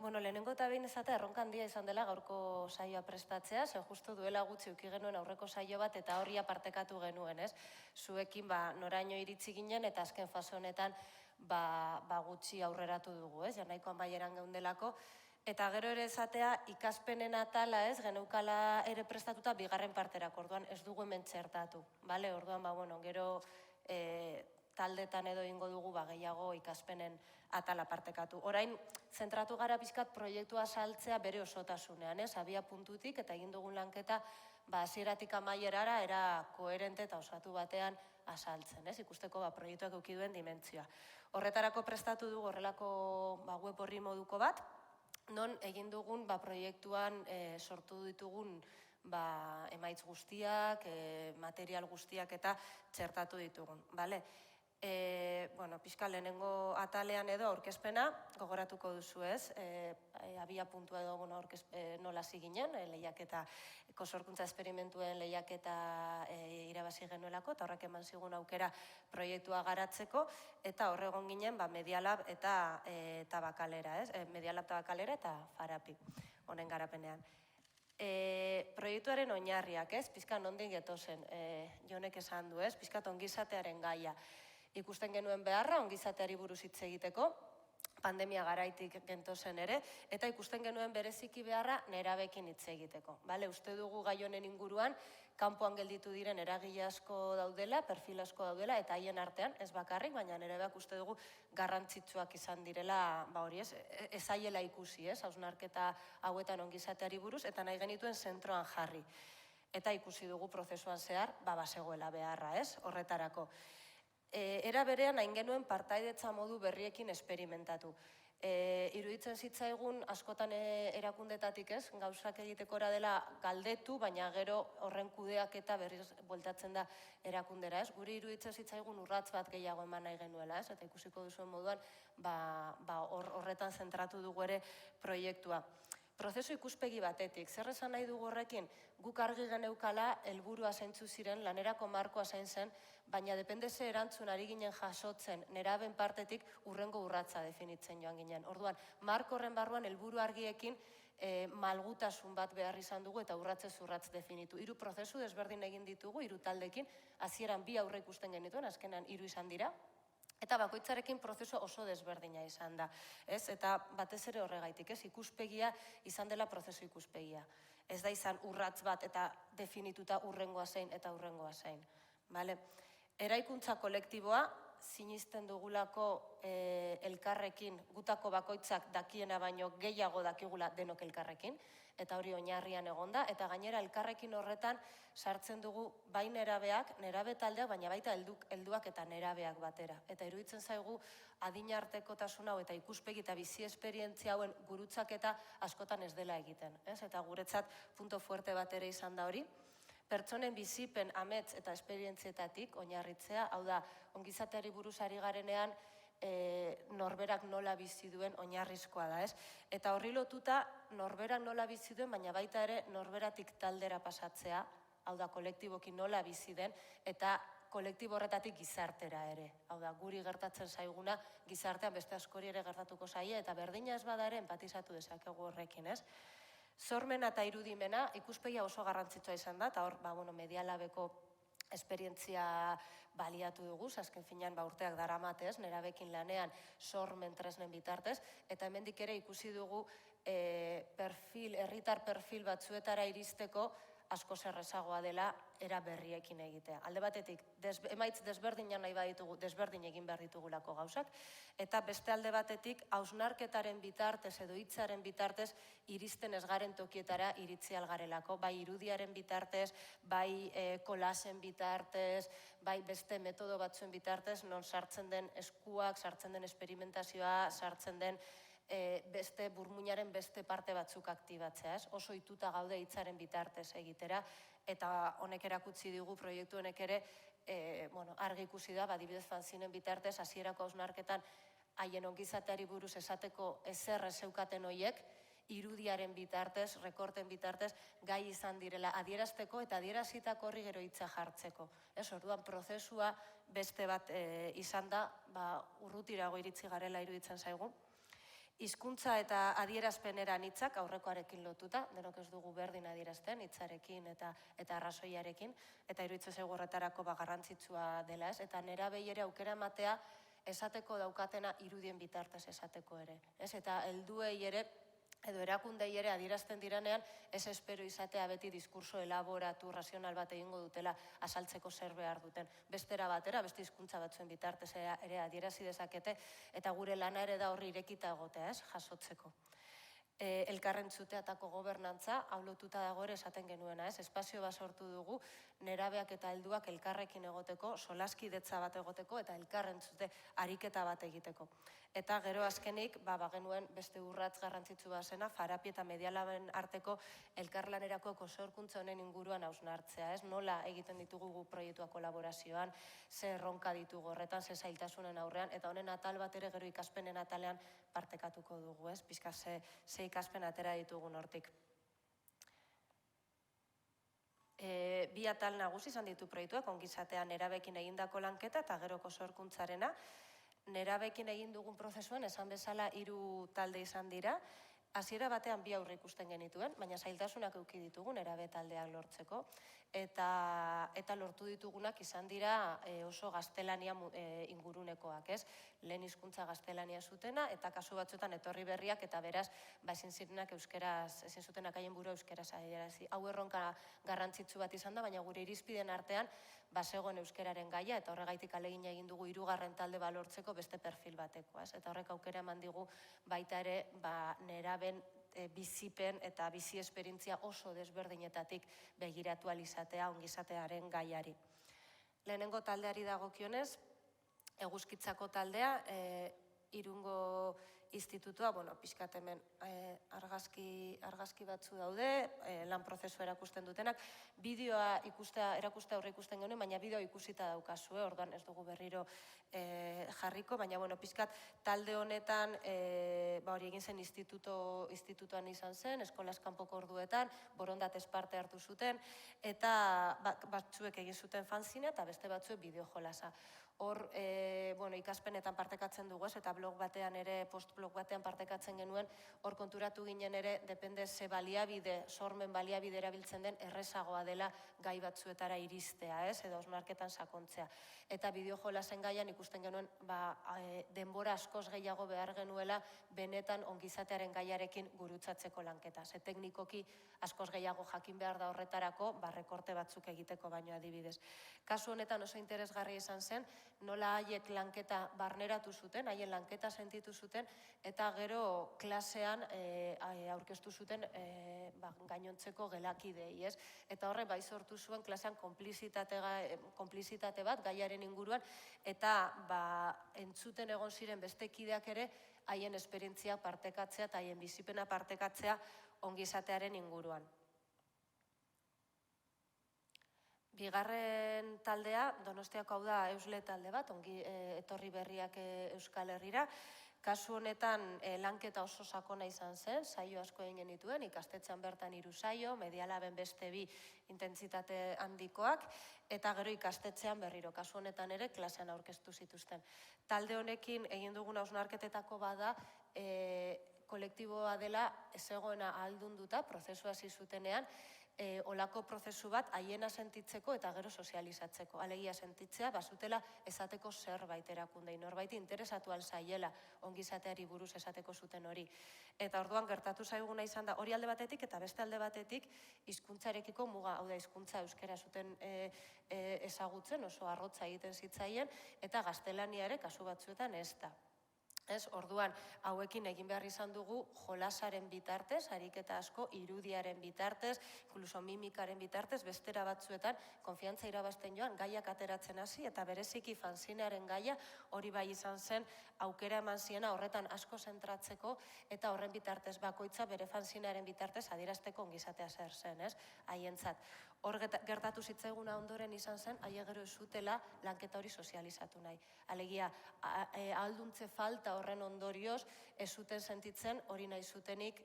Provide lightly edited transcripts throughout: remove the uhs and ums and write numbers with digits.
Lehenengo eta behin ezatea erronka handia izan dela gaurko saioa prestatzea, zen justu duela gutxi uki genuen aurreko saio bat eta horria partekatu genuen, ez? Zuekin noraino iritsi ginen eta azken fase honetan gutxi aurreratu dugu, ez? Ja nahiko amaieran geundelako. Eta gero ere ezatea ikaspenen atala, ez? Geneukala ere prestatuta bigarren parterako, orduan ez dugu hemen txertatu, bale? Orduan, gero taldetan edo ingo dugu gehiago ikaspenen atala partekatu. Orain, zentratu gara pixkat proiektua saltzea bere osotasunean, ez? Abia puntutik eta egin dugun lanketa hasieratik amaierara era koherente eta osatu batean azaltzen, ez? Ikusteko proiektuak eduki duen dimentsioa. Horretarako prestatu dugu horrelako web horri moduko bat, non egin dugun proiektuan sortu ditugun emaitz guztiak, material guztiak eta txertatu ditugun, bale? Pixka lehenengo atalean edo aurkezpena gogoratuko duzu, ez? Abia puntua edo nola ziginen, lehiaketako sorkuntza esperimentuen lehiaketa irabazi genuelako, eta horrek eman zigun aukera proiektua garatzeko, eta horregon ginen Medialab eta Tabakalera, ez? Medialab, Tabakalera eta Farapi, honen garapenean. Proiektuaren oinarriak, ez? Pizka nondik getozen, Jonek esan du, ez? Pizka ongizatearen gaia. Ikusten genuen beharra ongizateari buruz hitz egiteko, pandemia garaitik gentozen ere, eta ikusten genuen bereziki beharra nerabekin hitz egiteko. Uste dugu gai honen inguruan, kanpoan gelditu diren eragile asko daudela, perfil asko daudela, eta haien artean, ez bakarrik, baina nerabeak uste dugu garrantzitsuak izan direla, hori ez, ezaiela ikusi, ez, hausnarketa hauetan ongizateari buruz, eta nahi genituen zentroan jarri. Eta ikusi dugu prozesuan zehar, bazegoela beharra, ez, horretarako. Era berean hain genuen partaidetza modu berriekin esperimentatu. Iruditzen zitzaigun askotan erakundetatik, ez, gauzak egitekora dela galdetu, baina gero horren kudeak eta berriz bueltatzen da erakundera, ez? Guri iruditzen zitzaigun urratz bat gehiago eman nahi genuela, ez? Eta ikusiko duzuen moduan, horretan zentratu dugu ere proiektua. Prozesu ikuspegi batetik, zer esan nahi dugu horrekin, guk argi geneukala helburua zeintzu ziren, lanerako markoa zein zen, baina depende ze erantzun ari ginen jasotzen neraben partetik urrengo urratza definitzen joan ginen. Orduan, marko horren barruan helburu argiekin malgutasun bat behar izan dugu eta urratzez urratz definitu. 3 prozesu desberdin egin ditugu, 3 taldekin, hasieran 2 aurre ikusten genituen, azkenan 3 izan dira. Eta bakoitzarekin prozesu oso desberdina izan da, ez? Eta batez ere horregaitik, ez? Ikuspegia izan dela prozesu ikuspegia. Ez da izan urratz bat eta definituta urrengoa zein eta urrengoa zein, bale? Eraikuntza kolektiboa, sinisten dugulako elkarrekin, gutako bakoitzak dakiena baino gehiago dakigula denok elkarrekin, eta hori oinarrian egonda, eta gainera elkarrekin horretan sartzen dugu bai nerabeak, nerabe taldeak, baina baita helduak eta nerabeak batera. Eta iruditzen zaigu adinartekotasun hau eta ikuspegi eta bizi esperientzia hauen gurutzaketa askotan ez dela egiten, ez? Eta guretzat punto fuerte bat ere izan da hori. Pertsonen bizipen, amets eta esperientzietatik oinarritzea, hau da, ongizateari buruz ari garenean norberak nola bizi duen oinarrizkoa da, ez? Eta horri lotuta norberak nola bizi duen, baina baita ere norberatik taldera pasatzea, hau da, kolektiboki nola bizi den, eta kolektibo horretatik gizartera ere. Hau da, guri gertatzen zaiguna gizartean beste askori ere gertatuko zaie, eta berdina ez bada ere empatizatu dezakegu horrekin, ez? Sormena eta irudimena ikuspegia oso garrantzitsua izan da, eta hor, Medialabeko esperientzia baliatu dugu, azken finean urteak daramatez, nerabekin lanean sormen tresnen bitartez, eta hemendik ere ikusi dugu herritar perfil batzuetara iristeko asko zerrezagoa dela era berriekin egitea. Alde batetik, emaitz desberdinak nahi baditugu, desberdin egin behar ditugulako gauzak, eta beste alde batetik, hausnarketaren bitartez edo hitzaren bitartez iristen ez garen tokietara iritzi algarelako, bai irudiaren bitartez, bai kolasen bitartez, bai beste metodo batzuen bitartez, non sartzen den eskuak, sartzen den esperimentazioa, sartzen den beste burmuinaren beste parte batzuk aktibatzea, ez? Oso ituta gaude hitzaren bitartez egitera, eta honek erakutsi digu proiektu honek ere, argi ikusi da, adibidez fanzinen bitartez, hasierako hausnarketan haien ongizateari buruz esateko ezer ez zeukaten hoiek, irudiaren bitartez, rekorten bitartez, gai izan direla adierazteko eta adierazitako horri gero hitza jartzeko. Orduan prozesua beste bat izan da, urrutirago iritsi garela iruditzen zaigu. Hizkuntza eta adierazpeneran hitzak aurrekoarekin lotuta, denok ez dugu berdin adierazten hitzarekin eta arrazoiarekin, eta iruditzen zaigu horretarako garrantzitsua dela, ez? Eta nerabei ere aukera ematea esateko daukatena irudien bitartez esateko ere, ez? Eta helduei ere edo erakundei ere adierazten direnean, ez espero izatea beti diskurso elaboratu, razional bat egingo dutela azaltzeko zer behar duten. Bestera batera, beste hizkuntza batzuen bitartez ere adierazi dezakete, eta gure lana ere da horri irekita egotea, ez, jasotzeko. Elkarrentzuteatako gobernantza, hau lotuta dago ere esaten genuena, ez, espazio bat sortu dugu, nerabeak eta helduak elkarrekin egoteko, solaskidetza bat egoteko, eta elkarrentzute ariketa bat egiteko. Eta gero azkenik, bagenuen beste urratz garrantzitsu bat zena, Farapi eta Medialaben arteko elkarlanerako kosorkuntza honen inguruan hausnartzea, ez? Nola egiten ditugu gu proiektua kolaborazioan, ze erronka ditugu horretan, ze zailtasunen aurrean, eta honen atal bat ere gero ikaspenen atalean partekatuko dugu, ez? Pizka ze ikaspen atera ditugun hortik. Bi atal nagusi izan ditu proiektuak, ongizatean nerabekin egindako lanketa eta gero kosorkuntzarena. Nerabekin egin dugun prozesuan, esan bezala 3 talde izan dira, hasiera batean 2 aurre ikusten genituen, baina zailtasunak eduki ditugu nerabe taldeak lortzeko, eta lortu ditugunak izan dira oso gaztelania ingurunekoak, ez? Lehen hizkuntza gaztelania zutena, eta kasu batzuetan etorri berriak, eta beraz, ezin zirenak euskeraz, ezin zutenak haien burua euskeraz adierazi. Hau erronka garrantzitsu bat izan da, baina gure irizpideen artean, bazegoen euskeraren gaia, eta horregaitik alegina egin dugu 3. talde balortzeko beste perfil batekoa, ez? Eta horrek aukera eman digu baita ere, neraben bizipen eta bizi esperientzia oso desberdinetatik begiratu alizatea ongizatearen gaiari. Lehenengo taldeari dagokionez, Eguzkitzako taldea, Irungo institutua, pixkat hemen argazki batzu daude, lan prozesua erakusten dutenak, bideoa erakustea aurre ikusten genuen, baina bideoa ikusita daukazue, orduan ez dugu berriro jarriko, baina pixkat talde honetan hori egin zen institutuan izan zen, eskolaz kanpoko orduetan, borondatez parte hartu zuten, eta batzuek egin zuten fanzina eta beste batzuek bideo jolasa. Hor, ikaspenetan partekatzen dugu, eta blog batean ere, post-blog batean partekatzen genuen, hor konturatu ginen ere, depende ze baliabide, sormen baliabide erabiltzen den, errezagoa dela gai batzuetara iristea, edo osnarketan sakontzea. Eta bideo jolasen gaian ikusten genuen, denbora askoz gehiago behar genuela, benetan ongizatearen gaiarekin gurutzatzeko lanketa. Ze teknikoki askoz gehiago jakin behar da horretarako, rekorte batzuk egiteko baino adibidez. Kasu honetan oso interesgarria izan zen, nola haiek lanketa barneratu zuten, haien lanketa sentitu zuten, eta gero klasean aurkeztu zuten gainontzeko gelakidei, ez? Eta horre bai sortu zuen klasean konplizitate bat gaiaren inguruan, eta entzuten egon ziren beste kideak ere haien esperientzia partekatzea eta haien bizipena partekatzea ongizatearen inguruan. Bigarren taldea, Donostiako hau da Eusle talde bat, ongi etorri berriak Euskal Herrira. Kasu honetan lanketa oso sakona izan zen, saio asko egin genituen, ikastetxean bertan 3 saio, Medialaben beste 2 intentsitate handikoak, eta gero ikastetxean berriro, kasu honetan ere, klasean aurkeztu zituzten. Talde honekin egin dugun hausnarketetako bada, kolektiboa dela ez egoena ahaldunduta, prozesua hasi zutenean, olako prozesu bat haiena sentitzeko eta gero sozializatzeko. Alegia sentitzea, bazutela esateko zerbait erakundei, norbait interesatu alzaiela ongizateari buruz esateko zuten hori. Eta orduan gertatu zaiguna izan da hori alde batetik eta beste alde batetik hizkuntzarekiko muga, hau da hizkuntza euskera zuten ezagutzen, oso arrotza egiten zitzaien, eta gaztelania ere kasu batzuetan ez da. Orduan, hauekin egin behar izan dugu jolasaren bitartez, ariketa asko, irudiaren bitartez, inkluso mimikaren bitartez, bestera batzuetan, konfiantza irabazten joan, gaiak ateratzen hasi, eta bereziki fanzinearen gaia, hori bai izan zen, aukera eman ziena horretan asko zentratzeko, eta horren bitartez bakoitza bere fanzinearen bitartez adierazteko ongizatea zer zen, haientzat. Hor gertatu zitzaiguna ondoren izan zen, haie gero ez zutela lanketa hori sozializatu nahi. Alegia, ahalduntze falta horren ondorioz, ez zuten sentitzen hori nahi zutenik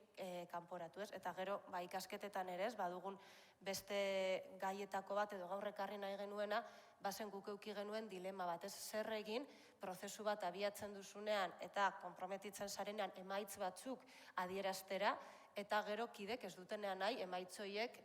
kanporatu, ez? Eta gero, ikasketetan ere ez, badugun beste gaietako bat edo gaur ekarri nahi genuena, bazen guk euki genuen dilema bat, ez zer egin prozesu bat abiatzen duzunean eta konprometitzen zarenean emaitz batzuk adieraztera, eta gero kidek ez dutenean nahi emaitzoiek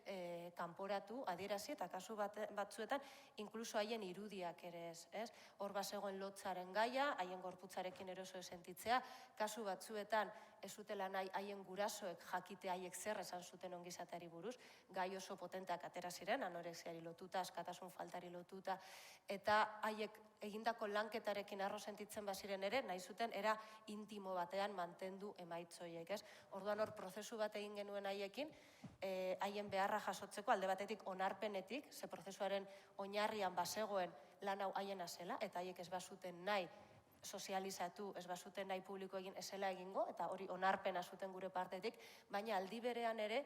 kanporatu, adierazi, eta kasu batzuetan inkluso haien irudiak ere ez. Hor bazegoen lotzaren gaia, haien gorputzarekin eroso sentitzea, kasu batzuetan ez zutela nahi haien gurasoek jakite haiek zer esan zuten ongizateari buruz, gai oso potenteak atera ziren, anorexiari lotuta, askatasun faltari lotuta, eta haiek egindako lanketarekin arro sentitzen baziren ere, nahi zuten era intimo batean mantendu emaitzoiek, ez? Orduan hor prozesu bat egin genuen haiekin, haien beharra jasotzeko, alde batetik onarpenetik, ze prozesuaren oinarrian bazegoen lan hau haiena zela, eta haiek ez bazuten nahi sozializatu, ez bazuten nahi publiko egin ezela egingo, eta hori onarpena zuten gure partetik, baina aldi berean ere,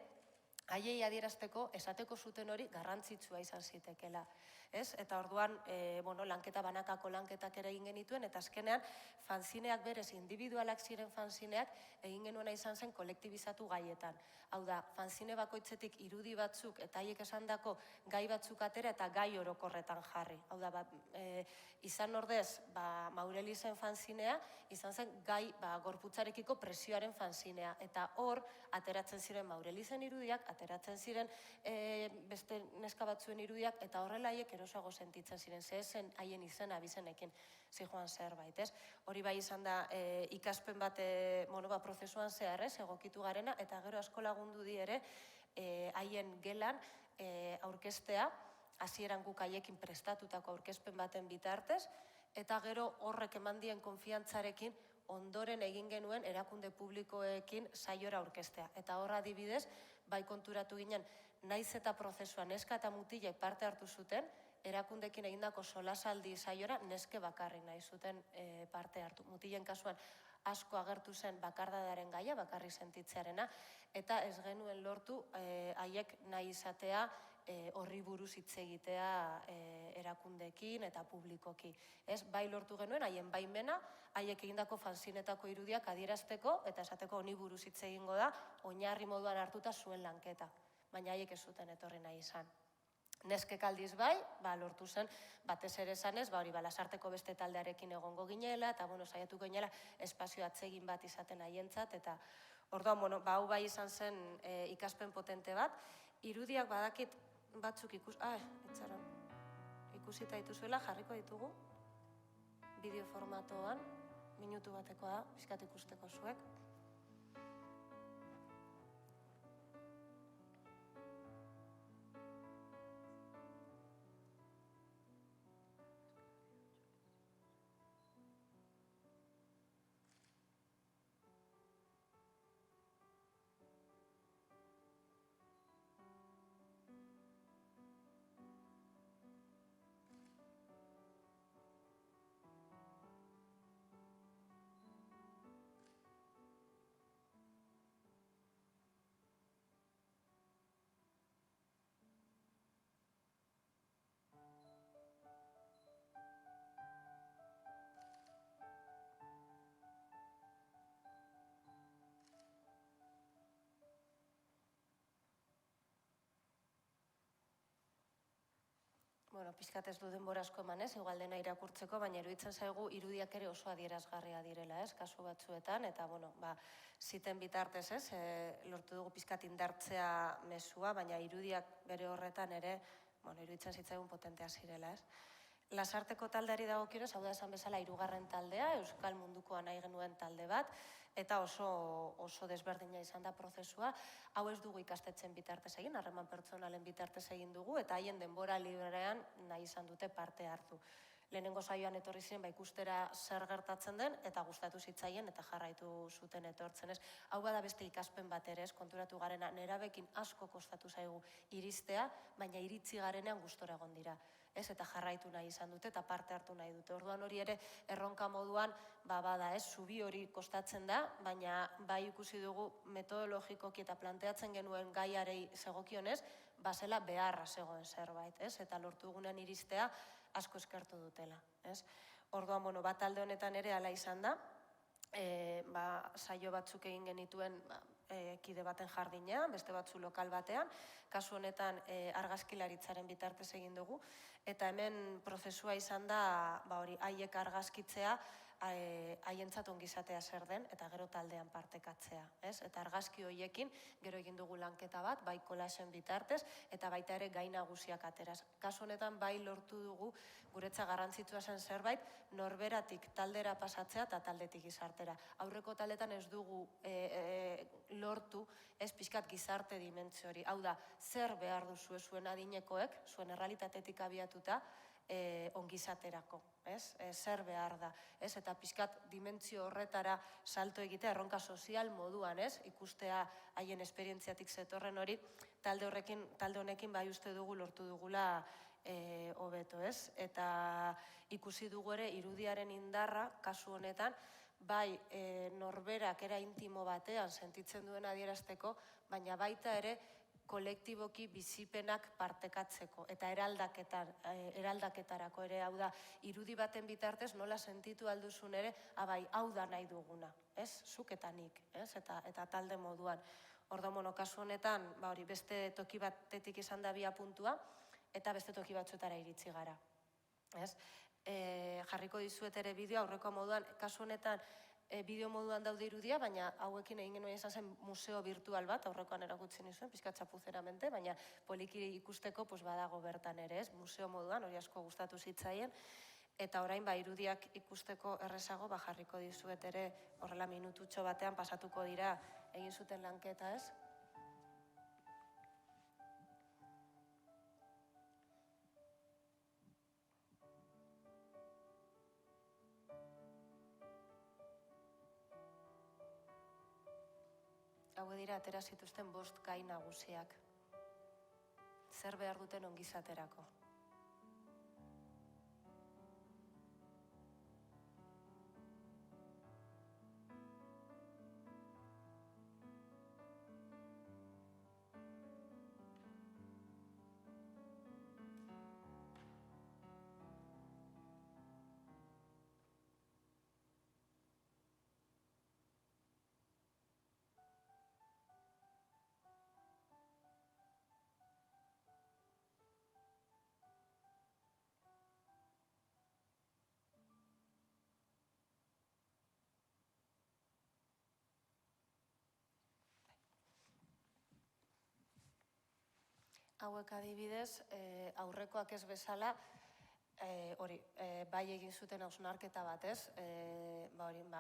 haiei adierazteko, esateko zuten hori garrantzitsua izan zitekela. Eta orduan, lanketa banakako lanketak ere egin genituen, eta azkenean, fanzineak berez, individualak ziren fanzineak, egin genuena izan zen kolektibizatu gaietan. Hau da, fanzine bakoitzetik irudi batzuk, eta haiek esandako gai batzuk atera, eta gai orokorretan jarri. Hau da, izan ordez, Maurelizen fanzinea, izan zen gai gorputzarekiko presioaren fanzinea. Eta hor, ateratzen ziren Maurelizen irudiak, ateratzen ziren beste neska batzuen irudiak, eta horrela haiek erosoago sentitzen ziren, zehezen haien izena abizenekin zijoan zerbait, ez? Hori bai izan da ikaspen bat prozesuan zehar, ez, egokitu garena, eta gero asko lagundu di ere haien gelan aurkeztea, hasieran guk haiekin prestatutako aurkezpen baten bitartez, eta gero horrek eman dien konfiantzarekin ondoren egin genuen erakunde publikoekin saiora aurkeztea. Eta horra adibidez, bai konturatu ginen, naiz eta prozesuan neska eta mutilek parte hartu zuten, erakundekin egindako solasaldi saiora neske bakarrik nahi zuten parte hartu. Mutilen kasuan asko agertu zen bakardadaren gaia, bakarri sentitzearena, eta ez genuen lortu haiek nahi izatea horri buruz hitz egitea erakundeekin eta publikoki. Bai lortu genuen, haien baimena, haiek egindako fanzinetako irudiak adierazteko, eta esateko honi buruz hitz egingo da, oinarri moduan hartuta zuen lanketa. Baina haiek ez zuten etorri nahi izan. Neskek aldiz bai, lortu zen, batez ere esanez, hori Lasarteko beste taldearekin egongo ginela, eta saiatuko ginela espazio atsegin bat izaten haientzat, eta orduan, hau bai izan zen ikaspen potente bat, irudiak badakit batzuk ikusita dituzuela, jarriko ditugu, bideo formatoan, minutu batekoa da, pixkat ikusteko zuek. Pixkat ez du denbora asko eman ez, igual dena irakurtzeko, baina iruditzen zaigu irudiak ere oso adierazgarria direla, ez, kasu batzuetan, eta, ziten bitartez, ez, lortu dugu pixkat indartzea mezua, baina irudiak bere horretan ere, iruditzen zitzaigun potentea zirela, ez. Lasarteko taldeari dagokionez, hau da esan bezala 3. taldea, Euskal Mundukoa nahi genuen talde bat, eta oso desberdina izan da prozesua. Hau ez dugu ikastetzen bitartez egin, harreman pertsonalen bitartez egin dugu, eta haien denbora librean nahi izan dute parte hartu. Lehenengo saioan etorri ziren, ikustera zer gertatzen den, eta gustatu zitzaien, eta jarraitu zuten etortzen, ez. Hau bada beste ikaspen bat ere, ez, konturatu garena, nerabekin asko kostatu zaigu iristea, baina iritzi garenean gustora egon dira. Ez, eta jarraitu nahi izan dute, eta parte hartu nahi dute. Orduan hori ere, erronka moduan, bada ez, zubi hori kostatzen da, baina bai ikusi dugu metodologikoki eta planteatzen genuen gaiarei zegokionez, zela beharra zegoen zerbait, ez, eta lortu dugunean iristea asko eskertu dutela, ez. Orduan, bat alde honetan ere hala izan da, saio batzuk egin genituen kide baten jardinean, beste batzu lokal batean, kasu honetan argazkilaritzaren bitartez egin dugu, Eta hemen prozesua izan da, hori, haiek argazkitzea, haientzat ongizatea zer den, eta gero taldean partekatzea, ez? Eta argazki horiekin, gero egin dugu lanketa bat, bai kolasen bitartez, eta baita ere gai nagusiak ateraz. Kasu honetan, bai lortu dugu, guretza garrantzitsua zen zerbait, norberatik taldera pasatzea eta taldetik gizartera. Aurreko taldetan ez dugu lortu, ez pixkat gizarte dimentsio hori. Hau da, zer behar duzu zuen adinekoek, zuen errealitatetik abiatuta, ongizaterako, ez? Zer behar da, ez? Eta pixkat dimentsio horretara salto egitea, erronka sozial moduan, ez? Ikustea haien esperientziatik zetorren hori, talde honekin bai uste dugu lortu dugula hobeto, ez? Eta ikusi dugu ere irudiaren indarra, kasu honetan, bai norberak era intimo batean sentitzen duen adierazteko, baina baita ere kolektiboki bizipenak partekatzeko eta eraldaketarako ere, hau da, irudi baten bitartez nola sentitu alduzun ere, bai, hau da nahi duguna, ez? Zuk eta nik, ez? Eta talde moduan. Orduan, kasu honetan, hori, beste toki batetik izan da bia puntua, eta beste toki batzuetara iritsi gara, ez? Jarriko dizuet ere bideo aurreko moduan, kasu honetan, bideo moduan daude irudia, baina hauekin egin genuen izan zen museo virtual bat, aurrekoan erakutzen nizuen, pixka txapuzeramente, baina poliki ikusteko badago bertan ere, ez? Museo moduan, hori asko gustatu zitzaien, eta orain irudiak ikusteko errezago, jarriko dizuet ere horrela minututxo batean pasatuko dira egin zuten lanketa, ez? Hau dira atera zituzten 5 gai nagusiak. Zer behar duten ongizaterako. Hauek adibidez, aurrekoak ez bezala, hori, bai egin zuten hausnarketa bat, ez?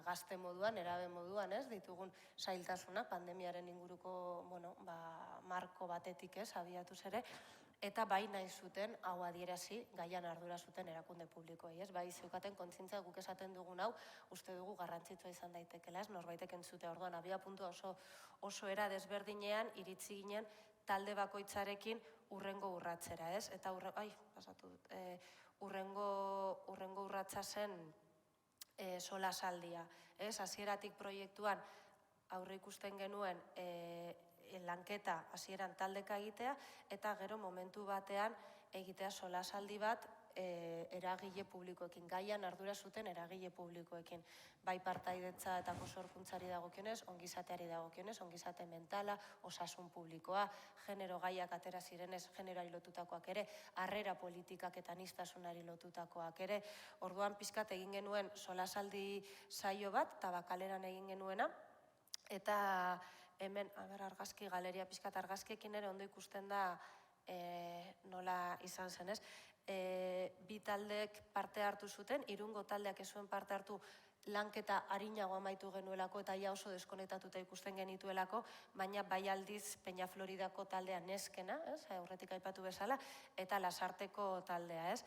Gazte moduan, erabe moduan, ez? Ditugun zailtasuna, pandemiaren inguruko, marko batetik, ez? Abiatuz ere, eta bai nahi zuten, hau adierazi, gaian ardura zuten erakunde publikoei, ez? Bai zeukaten kontzientzia guk esaten dugun hau, uste dugu garrantzitsua izan daitekela, ez? Norbaitek entzute orduan, abia puntua oso era desberdinean, iritzi ginen, talde bakoitzarekin urrengo urratzera, ez? Eta urrengo urratza zen solasaldia, ez? Hasieratik proiektuan aurre ikusten genuen lanketa hasieran taldeka egitea, eta gero momentu batean egitea solasaldi bat eragile publikoekin, gaian ardura zuten eragile publikoekin. Bai partaidetza eta sorkuntzari dagokionez, ongizateari dagokionez, ongizate mentala, osasun publikoa, genero gaiak atera zirenez, generoari lotutakoak ere, harrera politikak eta aniztasunari lotutakoak ere. Orduan pixkat egin genuen solasaldi saio bat, eta bakaleran egin genuena, eta hemen, argazki galeria, pixkat argazkiekin ere ondo ikusten da nola izan zen, ez? Bi taldeek parte hartu zuten, Irungo taldeak ez zuen parte hartu lanketa arinago amaitu genuelako eta ia oso deskonektatuta ikusten genituelako, baina bai aldiz Peña Floridako taldea neskena, aurretik aipatu bezala, eta Lasarteko taldea, ez?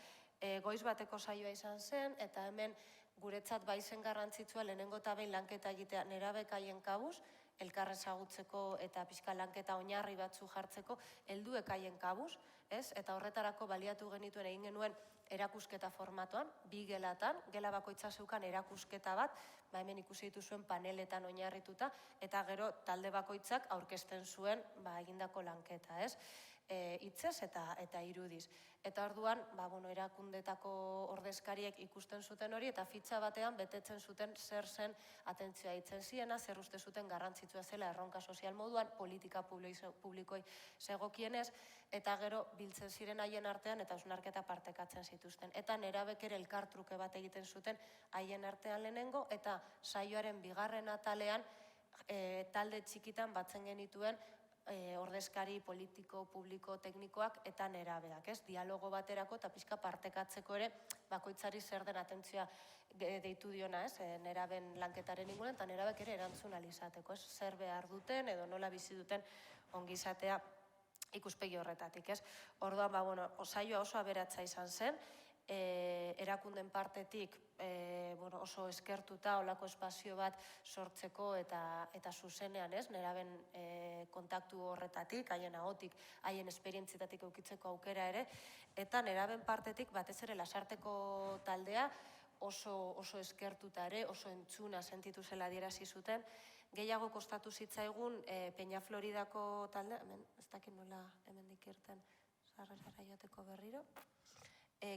Goiz bateko saioa izan zen, eta hemen guretzat bai zen garrantzitsua lehenengo eta behin lanketa egitea nerabekaien kabuz, elkarren ezagutzeko eta pixka lanketa oinarri batzu jartzeko, helduek haien kabuz, ez? Eta horretarako baliatu genituen egin genuen erakusketa formatoan, 2 gelatan, gela bakoitza zeukan erakusketa bat, hemen ikusi dituzuen paneletan oinarrituta, eta gero talde bakoitzak aurkezten zuen egindako lanketa, ez? hitzez eta irudiz. Eta orduan, erakundetako ordezkariek ikusten zuten hori, eta fitxa batean betetzen zuten zer zen atentzioa hitzen ziena, zer uste zuten garrantzitsua zela erronka sozial moduan, politika publikoi segokienez, eta gero biltzen ziren haien artean eta hausnarketa partekatzen zituzten. Eta nerabek ere elkartruke bat egiten zuten haien artean lehenengo, eta saioaren bigarren atalean talde txikitan batzen genituen ordezkari politiko, publiko, teknikoak eta nerabeak, ez? Dialogo baterako eta pixka partekatzeko ere bakoitzari zer den atentzioa deitu diona, ez? Neraben lanketaren inguruan eta nerabek ere erantzun alizateko, ez? Zer behar duten edo nola bizi duten ongizatea ikuspegi horretatik, ez? Orduan, saioa oso aberatsa izan zen, erakunden partetik oso eskertuta olako espazio bat sortzeko eta zuzenean, ez? Neraben kontaktu horretatik, haien ahotik, haien esperientzietatik eukitzeko aukera ere, eta neraben partetik batez ere Lasarteko taldea oso eskertuta ere, oso entzuna sentitu zela adierazi zuten. Gehiago kostatu zitzaigun Peñafloridako taldea, ez dakit nola hemendik irten sarrera joateko berriro,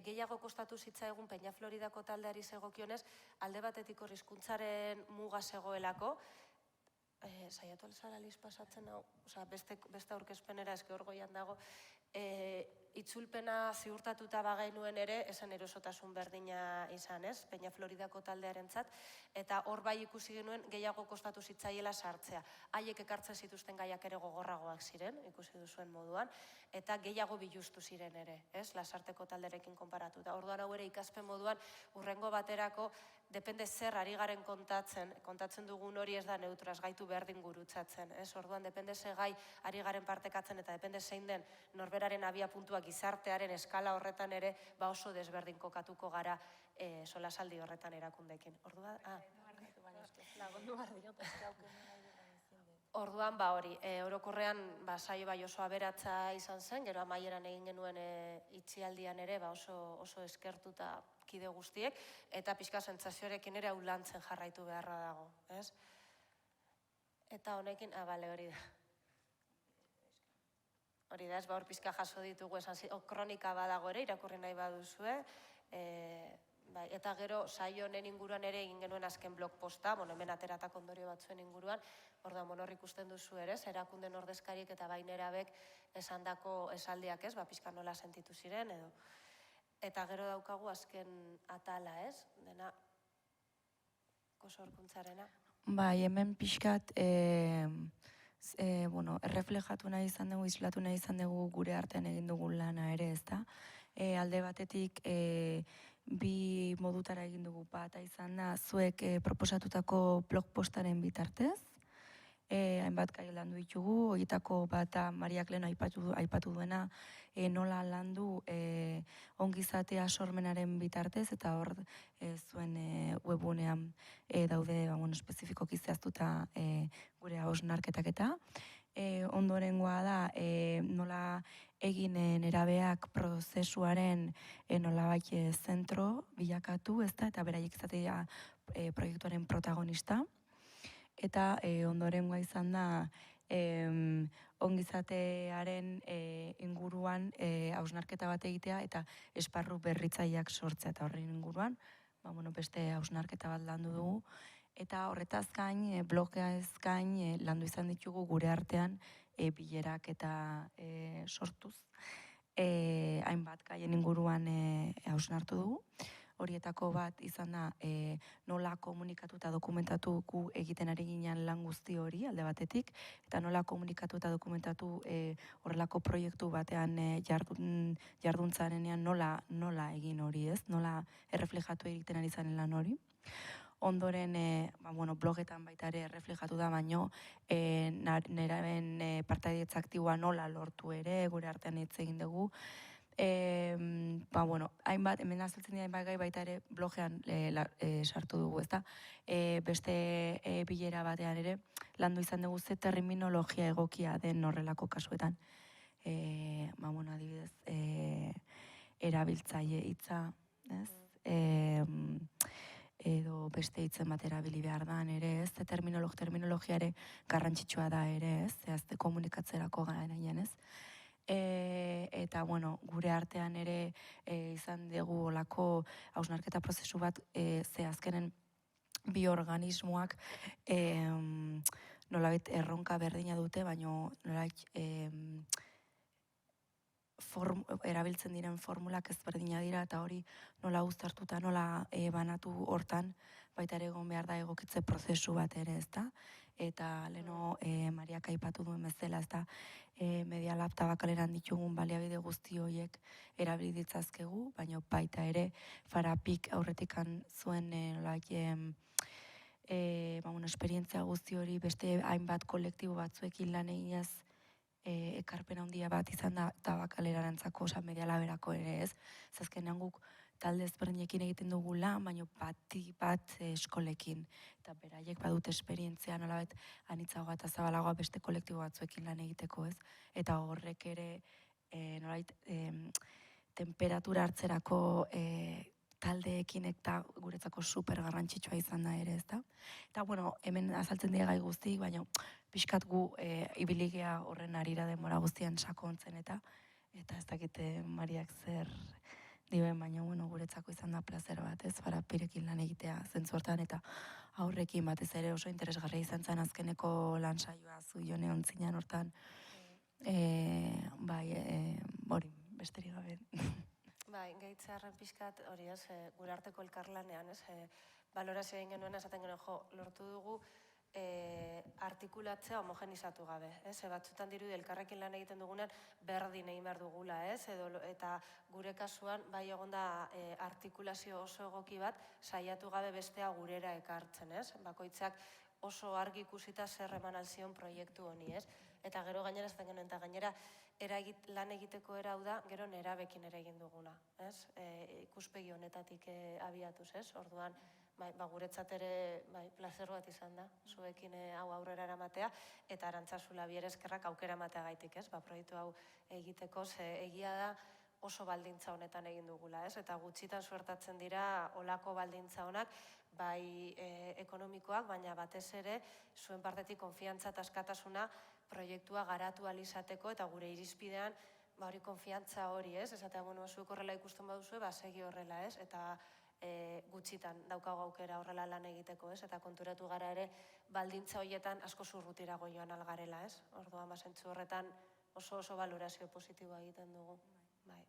gehiago kostatu zitzaigun Peñafloridako taldeari zegokionez, alde batetik hor hizkuntzaren muga zegoelako, saiatu alzara liz pasatzen hau, beste aurkezpenera eske hor goian dago, itzulpena ziurtatuta bagainuen ere, esan erosotasun berdina izan, ez? Peñafloridako taldearentzat, eta hor bai ikusi genuen gehiago kostatu zitzaiela sartzea. Haiek ekartzen zituzten gaiak ere gogorragoak ziren, ikusi duzuen moduan, eta gehiago biluztu ziren ere, ez? Lasarteko talderekin konparatuta. Orduan hau ere ikaspen moduan, urrengo baterako, depende zer ari garen kontatzen dugun hori ez da neutraz gaitu berdin gurutzatzen, ez? Orduan, depende ze gai ari garen partekatzen eta depende zein den norberaren abia puntua gizartearen eskala horretan ere, oso desberdin kokatuko gara solasaldi horretan erakundekin. Orduan, hori, orokorrean saio bai oso aberatsa izan zen, gero amaieran egin genuen itxialdian ere oso eskertuta kide guztiek, eta pixka sentsazioarekin ere aulantzen jarraitu beharra dago, ez? Eta honekin, hori da. Hori da, ez, hor pixka jaso ditugu esan kronika badago ere, irakurri nahi baduzue, eta gero saio honen inguruan ere egin genuen azken blog posta, hemen ateratako ondorio batzuen inguruan, orduan hor ikusten duzu ere, erakunden ordezkariek eta bai nerabek esandako esaldiak, ez, pixka nola sentitu ziren, edo. Eta gero daukagu azken atala, ez, dena sorkuntzarena. Bai, hemen pixkat, erreflejatu nahi izan dugu, islatu nahi izan dugu gure artean egin dugun lana ere, ez da. Alde batetik, bi modutara egin dugu bata izan da, zuek proposatutako blog postaren bitartez, hainbat gai landu ditugu, horietako bata Mariak lehen aipatu duena, nola landu ongizatea sormenaren bitartez, eta hor zuen webunean daude espezifikoki zehaztuta gure hausnarketak eta. Ondorengoa da, nola egin nerabeak prozesuaren nolabait zentro bilakatu, eta beraiek izatea proiektuaren protagonista. Eta ondorengoa izan da, ongizatearen inguruan hausnarketa bat egitea eta esparru berritzaileak sortzea, eta horren inguruan beste hausnarketa bat landu dugu. Eta horretaz gain, blogeaz gain, landu izan ditugu gure artean bilerak eta sortuz. Hainbat gaien inguruan hausnartu dugu. Horietako bat izan da nola komunikatu eta dokumentatu gu egiten ari ginen lan guzti hori alde batetik, eta nola komunikatu eta dokumentatu horrelako proiektu batean jarduntzarenean nola egin hori, ez? Nola erreflejatu egiten ari zaren lan hori. Ondoren, blogetan baita ere erreflejatu da, baino neraben partaidetza aktiboa nola lortu ere, gure artean hitz egin dugu. Hainbat, hemen azaltzen dira hainbat gai baita ere blogean sartu dugu, ezta? Beste bilera batean ere, landu izan dugu ze terminologia egokia den horrelako kasuetan. Adibidez, erabiltzaile hitza, ez? Edo beste hitzen bat erabili behar da ere, ez? Terminologiare garrantzitsua da ere, ez? Zehazte komunikatzerako garaien, ez? Eta, bueno, gure artean ere izan dugu olako hausnarketa prozesu bat, ze azkenen bi organismoak nolabait erronka berdina dute, baina nolabait erabiltzen diren formulak ezberdina dira, eta hori nola uztartuta, nola banatu hortan, baita ere egon behar da egokitze prozesu bat ere, ezta? Eta leno Mariak aipatu duen bezala, ezta? Media Lab Tabakaleran ditugun baliabide guzti horiek erabili ditzazkegu, baina baita ere Farapik aurretikan zuen esperientzia guzti hori beste hainbat kolektibo batzuekin lan eginez ekarpen handia bat izan da Tabakalerarentzako, Media Laberako ere, ez? Zazkenean guk talde ezberdinekin egiten dugu lan, baina bat eskolekin. Eta beraiek badut esperientzia nolabait anitzagoa eta zabalagoa beste kolektibo batzuekin lan egiteko, ez? Eta horrek ere nolabait temperatura hartzerako taldeekin eta guretzako super garrantzitsua izan da ere, ezta? Eta, bueno, hemen azaltzen dira gai guzti, baina pixkat gu ibiligea horren arira denbora guztian sakontzen eta ez dakite Mariak zer dioen, baina, bueno, guretzako izan da plazer bat, ez? Farapirekin lan egitea zentzuartan eta aurrekin batez ere oso interesgarria izan zen azkeneko lan saioa zu Jone ontzinan hortan. Hori, besterik gabe. Bai, gehitzearen pixkat hori ez, gure arteko elkarlanean, ez, balorazio egin genuen esaten genuen, lortu dugu artikulatzea homogenizatu gabe, ez, batzutan dirudi elkarrekin lan egiten dugunean berdin egin behar dugula, ez, eta gure kasuan bai egonda artikulazio oso egoki bat saiatu gabe bestea gurera ekartzen, ez, bakoitzak oso argi ikusita zer eman alzion proiektu honi, ez, eta gero gainera esaten genuen, eta gainera lan egiteko erau da, gero nerabekin ere egin duguna, ez? Ikuspegi honetatik abiatuz, ez? Orduan, guretzat ere plazer bat izan da, zuekin hau aurrera eramatea, eta Arantzazula bierezkerrak aukera ematea gaitik, ez? Proiektu hau egiteko, ze egia da oso baldintza honetan egin dugula, ez? Eta gutxitan suertatzen dira olako baldintza honak, bai ekonomikoak, baina batez ere, zuen partetik konfiantza eta askatasuna proiektua garatu alizateko eta gure irizpidean hori konfiantza hori, ez? Esatea, bueno, zuek horrela ikusten baduzue, segi horrela, ez? Eta gutxitan daukagu aukera horrela lan egiteko, ez? Eta konturatu gara ere baldintza horietan asko zurrutirago joan algarela, ez? Orduan, zentzu horretan oso valorazio positiboa egiten dugu. Bai.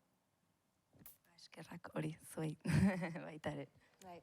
Eskerrak hori, zuei, baita ere. Bai.